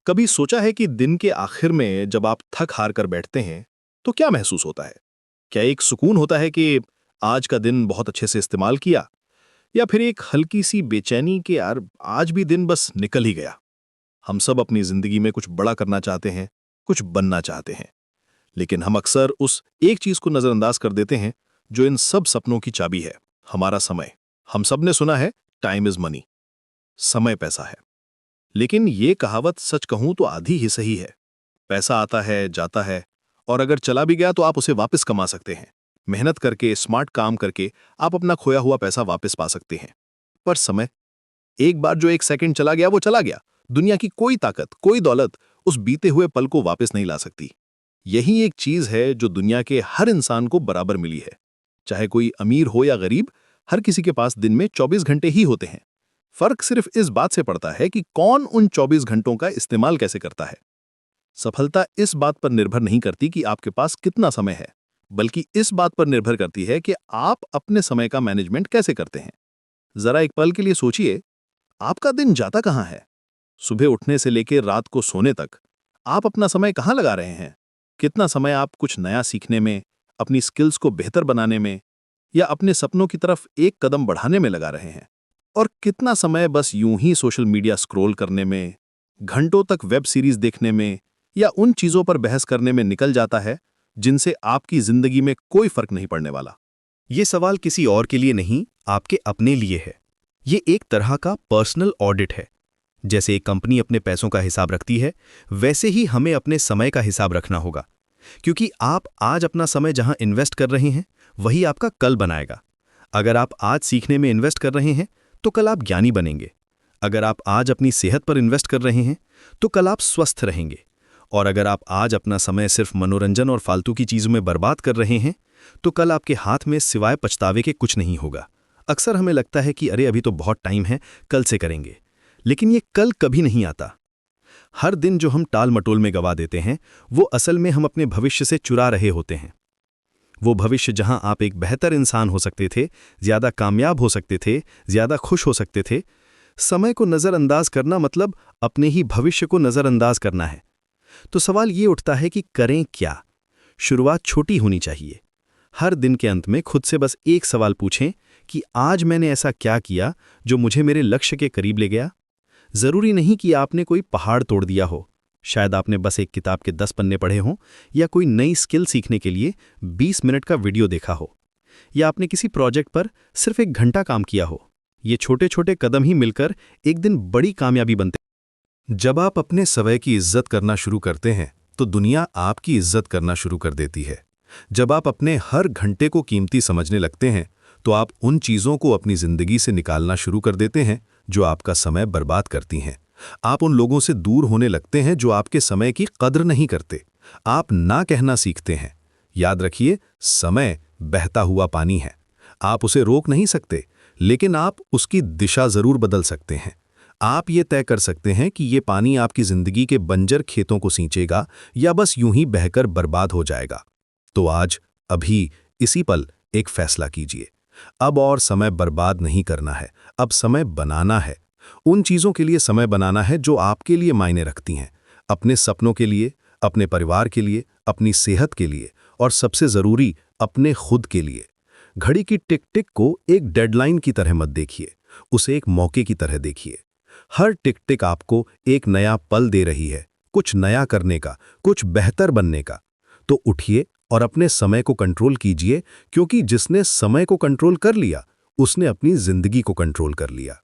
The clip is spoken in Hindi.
कभी सोचा है कि दिन के आखिर में जब आप थक हार कर बैठते हैं तो क्या महसूस होता है? क्या एक सुकून होता है कि आज का दिन बहुत अच्छे से इस्तेमाल किया, या फिर एक हल्की सी बेचैनी कि यार आज भी दिन बस निकल ही गया? हम सब अपनी जिंदगी में कुछ बड़ा करना चाहते हैं, कुछ बनना चाहते हैं, लेकिन हम अक्सर उस एक चीज को नजरअंदाज कर देते हैं जो इन सब सपनों की चाबी है, हमारा समय। हम सब ने सुना है, टाइम इज मनी, समय पैसा है। लेकिन ये कहावत सच कहूं तो आधी ही सही है। पैसा आता है, जाता है, और अगर चला भी गया तो आप उसे वापस कमा सकते हैं। मेहनत करके, स्मार्ट काम करके आप अपना खोया हुआ पैसा वापस पा सकते हैं। पर समय, एक बार जो एक सेकंड चला गया वो चला गया। दुनिया की कोई ताकत, कोई दौलत उस बीते हुए पल को वापस नहीं ला सकती। यही एक चीज है जो दुनिया के हर इंसान को बराबर मिली है। चाहे कोई अमीर हो या गरीब, हर किसी के पास दिन में 24 घंटे ही होते हैं। फर्क सिर्फ इस बात से पड़ता है कि कौन उन 24 घंटों का इस्तेमाल कैसे करता है। सफलता इस बात पर निर्भर नहीं करती कि आपके पास कितना समय है, बल्कि इस बात पर निर्भर करती है कि आप अपने समय का मैनेजमेंट कैसे करते हैं। जरा एक पल के लिए सोचिए, आपका दिन जाता कहां है? सुबह उठने से लेकर रात को सोने तक आप अपना समय कहां लगा रहे हैं? कितना समय आप कुछ नया सीखने में, अपनी स्किल्स को बेहतर बनाने में, या अपने सपनों की तरफ एक कदम बढ़ाने में लगा रहे हैं? और कितना समय बस यूं ही सोशल मीडिया स्क्रॉल करने में, घंटों तक वेब सीरीज देखने में, या उन चीजों पर बहस करने में निकल जाता है जिनसे आपकी जिंदगी में कोई फर्क नहीं पड़ने वाला? ये सवाल किसी और के लिए नहीं, आपके अपने लिए है। ये एक तरह का पर्सनल ऑडिट है। जैसे एक कंपनी अपने पैसों का हिसाब रखती है, वैसे ही हमें अपने समय का हिसाब रखना होगा। क्योंकि आप आज अपना समय जहां इन्वेस्ट कर रहे हैं, वही आपका कल बनाएगा। अगर आप आज सीखने में इन्वेस्ट कर रहे हैं, तो कल आप ज्ञानी बनेंगे। अगर आप आज अपनी सेहत पर इन्वेस्ट कर रहे हैं, तो कल आप स्वस्थ रहेंगे। और अगर आप आज अपना समय सिर्फ मनोरंजन और फालतू की चीज़ों में बर्बाद कर रहे हैं, तो कल आपके हाथ में सिवाय पछतावे के कुछ नहीं होगा। अक्सर हमें लगता है कि अरे अभी तो बहुत टाइम है, कल से करेंगे। लेकिन ये कल कभी नहीं आता। हर दिन जो हम टाल मटोल में गवा देते हैं, वो असल में हम अपने भविष्य से चुरा रहे होते हैं। वो भविष्य जहां आप एक बेहतर इंसान हो सकते थे, ज्यादा कामयाब हो सकते थे, ज्यादा खुश हो सकते थे। समय को नजरअंदाज करना मतलब अपने ही भविष्य को नजरअंदाज करना है। तो सवाल ये उठता है कि करें क्या? शुरुआत छोटी होनी चाहिए। हर दिन के अंत में खुद से बस एक सवाल पूछें कि आज मैंने ऐसा क्या किया जो मुझे मेरे लक्ष्य के करीब ले गया। जरूरी नहीं कि आपने कोई पहाड़ तोड़ दिया हो। शायद आपने बस एक किताब के 10 पन्ने पढ़े हों, या कोई नई स्किल सीखने के लिए 20 मिनट का वीडियो देखा हो, या आपने किसी प्रोजेक्ट पर सिर्फ 1 घंटा काम किया हो। ये छोटे छोटे कदम ही मिलकर एक दिन बड़ी कामयाबी बनते। जब आप अपने समय की इज्जत करना शुरू करते हैं, तो दुनिया आपकी इज्जत करना शुरू कर देती है। जब आप अपने हर घंटे को कीमती समझने लगते हैं, तो आप उन चीज़ों को अपनी ज़िंदगी से निकालना शुरू कर देते हैं जो आपका समय बर्बाद करती हैं। आप उन लोगों से दूर होने लगते हैं जो आपके समय की कद्र नहीं करते। आप ना कहना सीखते हैं। याद रखिए, समय बहता हुआ पानी है। आप उसे रोक नहीं सकते, लेकिन आप उसकी दिशा ज़रूर बदल सकते हैं। आप ये तय कर सकते हैं कि ये पानी आपकी ज़िंदगी के बंजर खेतों को सींचेगा या बस यूं ही बहकर बर्बाद हो जाएगा। तो आज, अभी, इसी पल एक फैसला कीजिए। अब और समय बर्बाद नहीं करना है, अब समय बनाना है। उन चीज़ों के लिए समय बनाना है जो आपके लिए मायने रखती हैं। अपने सपनों के लिए, अपने परिवार के लिए, अपनी सेहत के लिए, और सबसे ज़रूरी, अपने खुद के लिए। घड़ी की टिक टिक को एक डेडलाइन की तरह मत देखिए, उसे एक मौके की तरह देखिए। हर टिक टिक आपको एक नया पल दे रही है, कुछ नया करने का, कुछ बेहतर बनने का। तो उठिए और अपने समय को कंट्रोल कीजिए, क्योंकि जिसने समय को कंट्रोल कर लिया, उसने अपनी जिंदगी को कंट्रोल कर लिया।